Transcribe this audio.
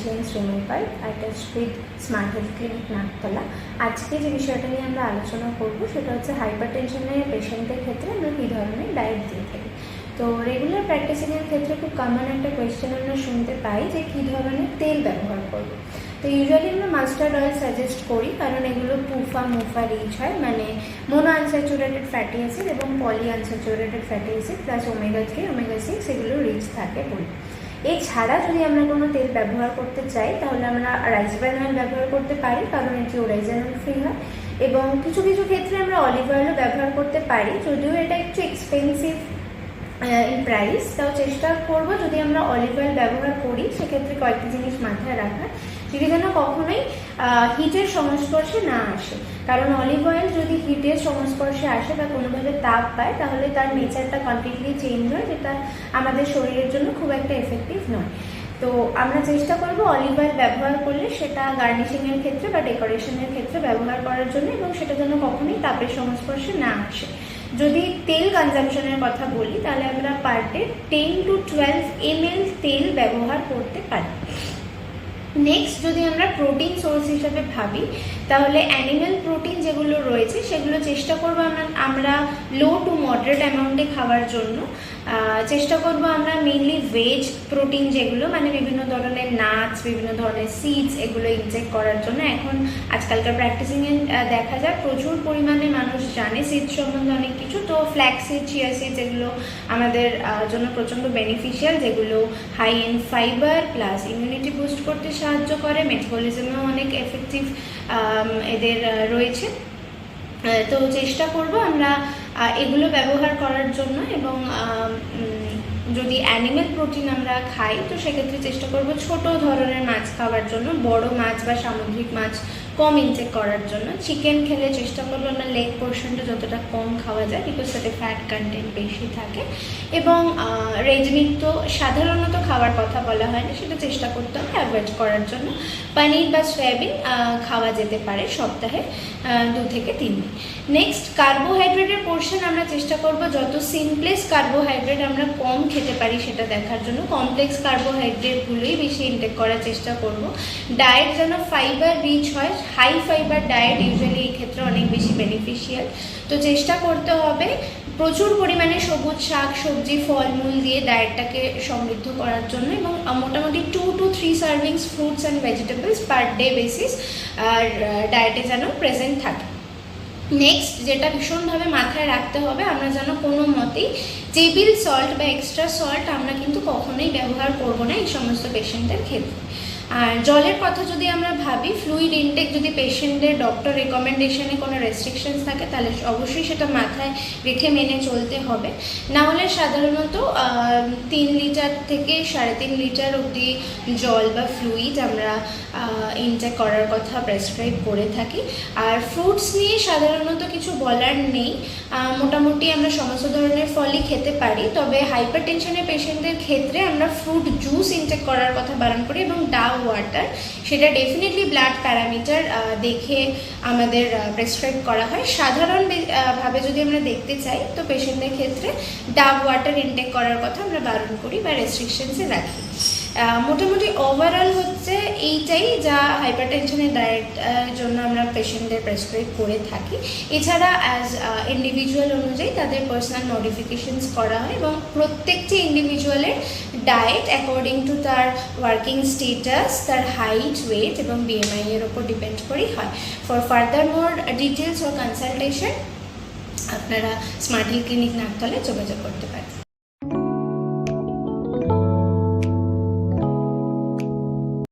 Dietician Shreemoyee attached with smart health clinic Naktala. আজকে যে বিষয়টা নিয়ে আমরা আলোচনা করব সেটা হচ্ছে হাইপারটেনশনের পেশেন্টদের ক্ষেত্রে আমরা কী ধরনের ডায়েট দিয়ে থাকি। তো রেগুলার প্র্যাকটিসিংয়ের ক্ষেত্রে খুব কমন একটা কোয়েশ্চেন আমরা শুনতে পাই যে কী ধরনের তেল ব্যবহার করব। তো ইউজুয়ালি আমরা মাস্টার্ড অয়েল সাজেস্ট করি, কারণ এগুলো মুফা রিচ হয়, মানে মোনো আনস্যাচুরেটেড ফ্যাটি অ্যাসিড এবং poly unsaturated fatty acid plus omega 3 omega 6 এগুলো রিচ থাকে বলি। এছাড়া যদি আমরা কোনো তেল ব্যবহার করতে চাই তাহলে আমরা রাইস ব্র্যান অয়েল ব্যবহার করতে পারি, কারণ এটি ওরাইজেনল ফ্রি হয়, এবং কিছু কিছু ক্ষেত্রে আমরা অলিভ অয়েলও ব্যবহার করতে পারি, যদিও এটা একটু এক্সপেন্সিভ ইন প্রাইস। তাও চেষ্টা করব যদি আমরা অলিভ অয়েল ব্যবহার করি সেক্ষেত্রে কয়েকটি জিনিস মাথায় রাখার, যদি যেন কখনোই হিটের সংস্পর্শে না আসে, কারণ অলিভ অয়েল যদি হিটের সংস্পর্শে আসে বা কোনোভাবে তাপ পায় তাহলে তার নেচারটা কমপ্লিটলি চেঞ্জ হয়, যেটা আমাদের শরীরের জন্য খুব একটা এফেক্টিভ নয়। তো আমরা চেষ্টা করব অলিভ অয়েল ব্যবহার করলে সেটা গার্নিশিংয়ের ক্ষেত্রে বা ডেকোরেশনের ক্ষেত্রে ব্যবহার করার জন্য, এবং সেটা যেন কখনোই তাপের সংস্পর্শে না আসে। যদি তেল কনজামশনের কথা বলি তাহলে আমরা পার ডে 10 to 12 ml তেল ব্যবহার করতে পারি। নেক্সট, যদি আমরা প্রোটিন সোর্স হিসাবে ভাবি তাহলে অ্যানিম্যাল প্রোটিন যেগুলো রয়েছে সেগুলো চেষ্টা করব আমরা লো টু মডারেট অ্যামাউন্টে খাওয়ার জন্য। চেষ্টা করব আমরা মেইনলি ভেজ প্রোটিন যেগুলো, মানে বিভিন্ন ধরনের নাটস, বিভিন্ন ধরনের সিডস, এগুলো ইনটেক করার জন্য। এখন আজকালকার প্র্যাকটিসিংয়ে দেখা যায় প্রচুর পরিমাণে মানুষ জানে সিডস সম্বন্ধে অনেক কিছু। তো ফ্ল্যাক্স সিড, চিয়া সিডস এগুলো আমাদের জন্য প্রচণ্ড বেনিফিশিয়াল, যেগুলো high in fibre plus immunity boost করতে সাহায্য করে, মেটাবলিজমেও অনেক এফেক্টিভ এদের রয়েছে। তো চেষ্টা করব আমরা এগুলো ব্যবহার করার জন্য, এবং যদি অ্যানিম্যাল প্রোটিন আমরা খাই তো সেক্ষেত্রে চেষ্টা করব ছোট ধরনের মাছ খাওয়ার জন্য, বড় মাছ বা সামুদ্রিক মাছ কম ইনটেক করার জন্য। চিকেন খেলে চেষ্টা করবো আমরা লেগ পোর্শনটা যতটা কম খাওয়া যায়, বিকজ তাতে ফ্যাট কন্টেন্ট বেশি থাকে, এবং রেড মিট তো সাধারণত খাওয়ার কথা বলা হয় না, সেটা চেষ্টা করতে হবে অ্যাভয়েড করার জন্য। পনির বা সয়াবিন খাওয়া যেতে পারে সপ্তাহে 2 থেকে 3 দিন। নেক্সট, কার্বোহাইড্রেটের পোর্শন আমরা চেষ্টা করব যত সিম্পলেস্ট কার্বোহাইড্রেট আমরা কম খেতে পারি সেটা দেখার জন্য। কমপ্লেক্স কার্বোহাইড্রেটগুলোই বেশি ইনটেক করার চেষ্টা করব। ডায়েট যেন ফাইবার রিচ হয়, হাই ফাইবার ডায়েট ইউজুয়ালি এই ক্ষেত্রে অনেক বেশি বেনিফিশিয়াল। তো চেষ্টা করতে হবে প্রচুর পরিমাণে সবুজ শাক সবজি ফলমূল দিয়ে ডায়েটটাকে সমৃদ্ধ করার জন্য, এবং মোটামুটি 2 to 3 servings fruits and vegetables per day basis আর ডায়েটে যেন প্রেজেন্ট থাকে। নেক্সট, যেটা ভীষণভাবে মাথায় রাখতে হবে, আমরা যেন কোনো মতেই টেবিল সল্ট বা এক্সট্রা সল্ট আমরা কিন্তু কখনোই ব্যবহার করব না এই সমস্ত পেশেন্টের ক্ষেত্রে। আর জলের কথা যদি আমরা ভাবি, ফ্লুইড ইনটেক যদি পেশেন্টের ডক্টর রেকমেন্ডেশনে কোনো রেস্ট্রিকশনস থাকে তাহলে অবশ্যই সেটা মাথায় রেখে মেনে চলতে হবে। না হলে সাধারণত 3 লিটার থেকে 3.5 লিটার অবধি জল বা ফ্লুইড আমরা ইনটেক করার কথা প্রেসক্রাইব করে থাকি। আর ফ্রুটস নিয়ে সাধারণত কিছু বলার নেই, মোটামুটি আমরা সমস্ত ধরনের ফলই খেতে পারি, তবে হাইপারটেনশনের পেশেন্টদের ক্ষেত্রে আমরা ফ্রুট জুস ইনটেক করার কথা বারণ করি, এবং ডাব ওয়াটার সেটা ডেফিনেটলি ব্লাড প্যারামিটার দেখে আমাদের প্রেসক্রাইব করা হয়। সাধারণভাবে যদি আমরা দেখতে চাই তো পেশেন্টদের ক্ষেত্রে ডাব ওয়াটার ইনটেক করার কথা আমরা বারণ করি বা রেস্ট্রিকশনসে রাখি। মোটামুটি ওভারঅল হচ্ছে এইটাই যা হাইপারটেনশনের ডায়েট জন্য আমরা পেশেন্টদের প্রেসক্রাইব করে থাকি। এছাড়া অ্যাজ ইন্ডিভিজুয়াল অনুযায়ী তাদের পার্সোনাল মডিফিকেশনস করা হয়, এবং প্রত্যেকটি ইন্ডিভিজুয়ালের ডায়েট অ্যাকর্ডিং টু তার ওয়ার্কিং স্টেটাস, তার হাইট, ওয়েট এবং BMI এর ওপর ডিপেন্ড করেই হয়। ফর ফার্দার মোর ডিটেলস ও কনসালটেশন আপনারা স্মার্ট হেলথ ক্লিনিক নাকতলায় যোগাযোগ করতে পারেন।